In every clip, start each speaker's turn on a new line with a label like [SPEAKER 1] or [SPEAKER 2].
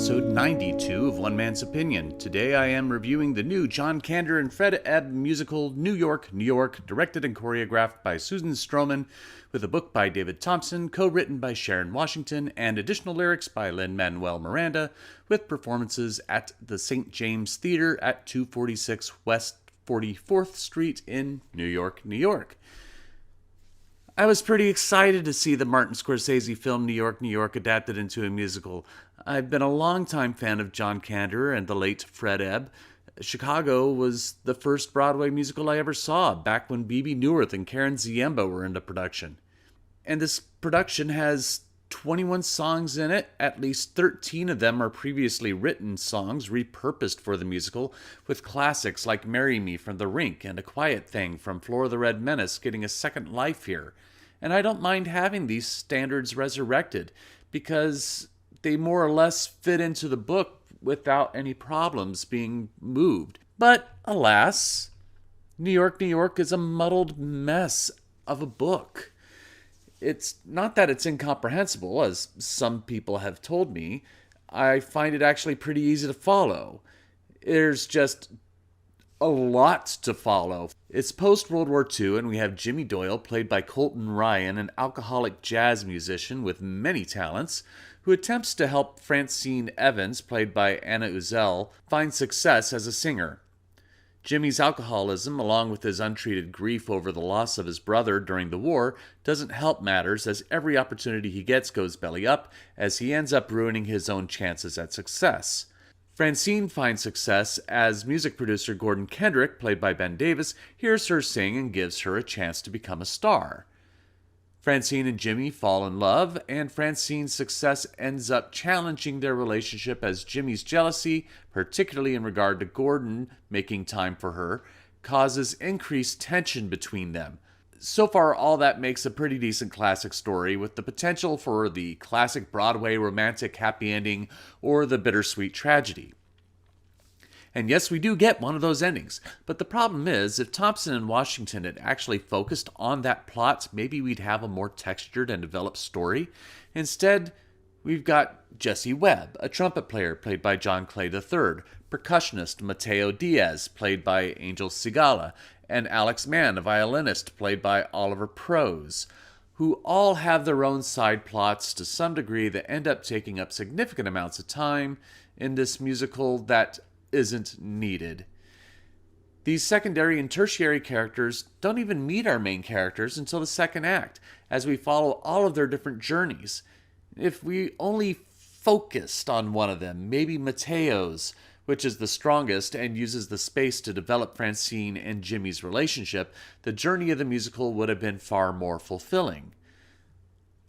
[SPEAKER 1] episode 92 of One Man's Opinion. Today I am reviewing the new John Kander and Fred Ebb musical New York, New York, directed and choreographed by Susan Stroman, with a book by David Thompson, co-written by Sharon Washington, and additional lyrics by Lin-Manuel Miranda, with performances at the St. James Theater at 246 West 44th Street in New York, New York. I was pretty excited to see the Martin Scorsese film New York, New York adapted into a musical. I've been a longtime fan of John Kander and the late Fred Ebb. Chicago was the first Broadway musical I ever saw, back when Bebe Neuwirth and Karen Ziemba were into production. And this production has 21 songs in it. At least 13 of them are previously written songs repurposed for the musical, with classics like Marry Me from The Rink and A Quiet Thing from Floor of the Red Menace getting a second life here. And I don't mind having these standards resurrected, because they more or less fit into the book without any problems being moved. But alas, New York, New York is a muddled mess of a book. It's not that it's incomprehensible, as some people have told me. I find it actually pretty easy to follow. There's just a lot to follow. It's post-World War II, and we have Jimmy Doyle, played by Colton Ryan, an alcoholic jazz musician with many talents, who attempts to help Francine Evans, played by Anna Uzel, find success as a singer. Jimmy's alcoholism, along with his untreated grief over the loss of his brother during the war, doesn't help matters, as every opportunity he gets goes belly up, as he ends up ruining his own chances at success. Francine finds success as music producer Gordon Kendrick, played by Ben Davis, hears her sing and gives her a chance to become a star. Francine and Jimmy fall in love, and Francine's success ends up challenging their relationship, as Jimmy's jealousy, particularly in regard to Gordon making time for her, causes increased tension between them. So far, all that makes a pretty decent classic story, with the potential for the classic Broadway romantic happy ending or the bittersweet tragedy. And yes, we do get one of those endings. But the problem is, if Thompson and Washington had actually focused on that plot, maybe we'd have a more textured and developed story. Instead, we've got Jesse Webb, a trumpet player played by John Clay III, percussionist Mateo Diaz, played by Angel Sigala, and Alex Mann, a violinist played by Oliver Prose, who all have their own side plots to some degree that end up taking up significant amounts of time in this musical that isn't needed. These secondary and tertiary characters don't even meet our main characters until the second act, as we follow all of their different journeys. If we only focused on one of them, maybe Mateo's, which is the strongest and uses the space to develop Francine and Jimmy's relationship, the journey of the musical would have been far more fulfilling.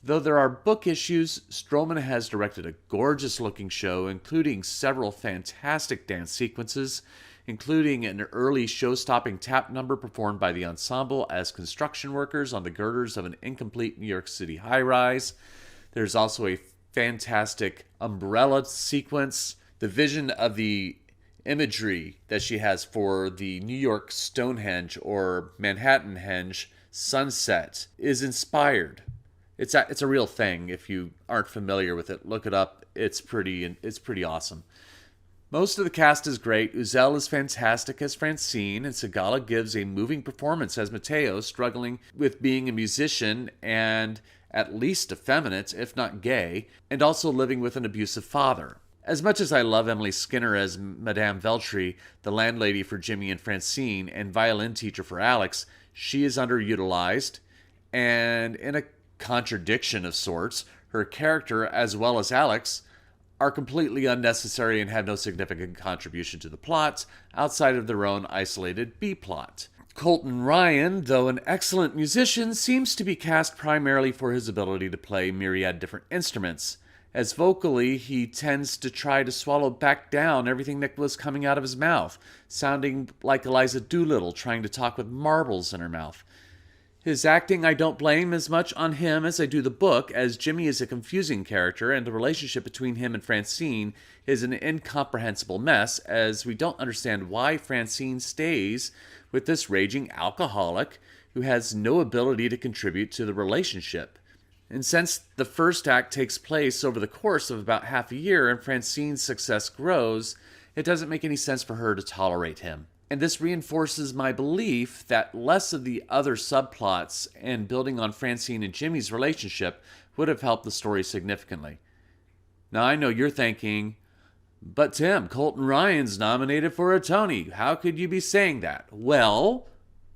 [SPEAKER 1] Though there are book issues, Stroman has directed a gorgeous-looking show, including several fantastic dance sequences, including an early show-stopping tap number performed by the ensemble as construction workers on the girders of an incomplete New York City high-rise. There's also a fantastic umbrella sequence. The vision of the imagery that she has for the New York Stonehenge or Manhattanhenge sunset is inspired. It's a real thing. If you aren't familiar with it, look it up. It's pretty awesome. Most of the cast is great. Uzel is fantastic as Francine, and Sigala gives a moving performance as Mateo, struggling with being a musician and at least effeminate, if not gay, and also living with an abusive father. As much as I love Emily Skinner as Madame Veltri, the landlady for Jimmy and Francine, and violin teacher for Alex, she is underutilized, and in a contradiction of sorts, her character, as well as Alex, are completely unnecessary and have no significant contribution to the plot outside of their own isolated B-plot. Colton Ryan, though an excellent musician, seems to be cast primarily for his ability to play myriad different instruments, as vocally he tends to try to swallow back down everything that was coming out of his mouth, sounding like Eliza Doolittle trying to talk with marbles in her mouth. His acting I don't blame as much on him as I do the book, as Jimmy is a confusing character and the relationship between him and Francine is an incomprehensible mess, as we don't understand why Francine stays with this raging alcoholic who has no ability to contribute to the relationship. And since the first act takes place over the course of about half a year and Francine's success grows, it doesn't make any sense for her to tolerate him. And this reinforces my belief that less of the other subplots and building on Francine and Jimmy's relationship would have helped the story significantly. Now, I know you're thinking, but Tim, Colton Ryan's nominated for a Tony. How could you be saying that? Well,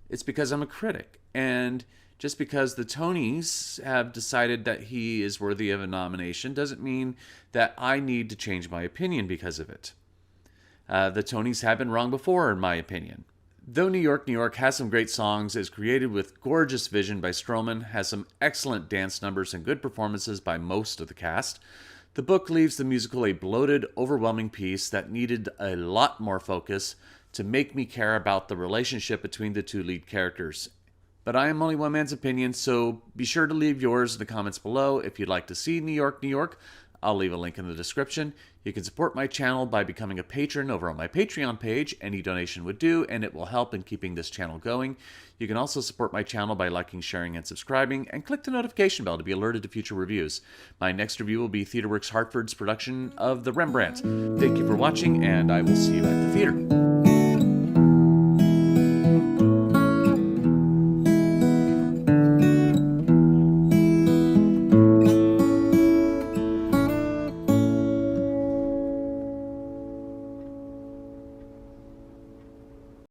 [SPEAKER 1] it's because I'm a critic. And just because the Tonys have decided that he is worthy of a nomination doesn't mean that I need to change my opinion because of it. The Tonys have been wrong before, in my opinion. Though New York, New York has some great songs, is created with gorgeous vision by Stroman, has some excellent dance numbers and good performances by most of the cast, the book leaves the musical a bloated, overwhelming piece that needed a lot more focus to make me care about the relationship between the two lead characters. But I am only one man's opinion, so be sure to leave yours in the comments below. If you'd like to see New York, New York, I'll leave a link in the description. You can support my channel by becoming a patron over on my Patreon page. Any donation would do, and it will help in keeping this channel going. You can also support my channel by liking, sharing, and subscribing, and click the notification bell to be alerted to future reviews. My next review will be TheaterWorks Hartford's production of The Rembrandt. Thank you for watching, and I will see you at the theater.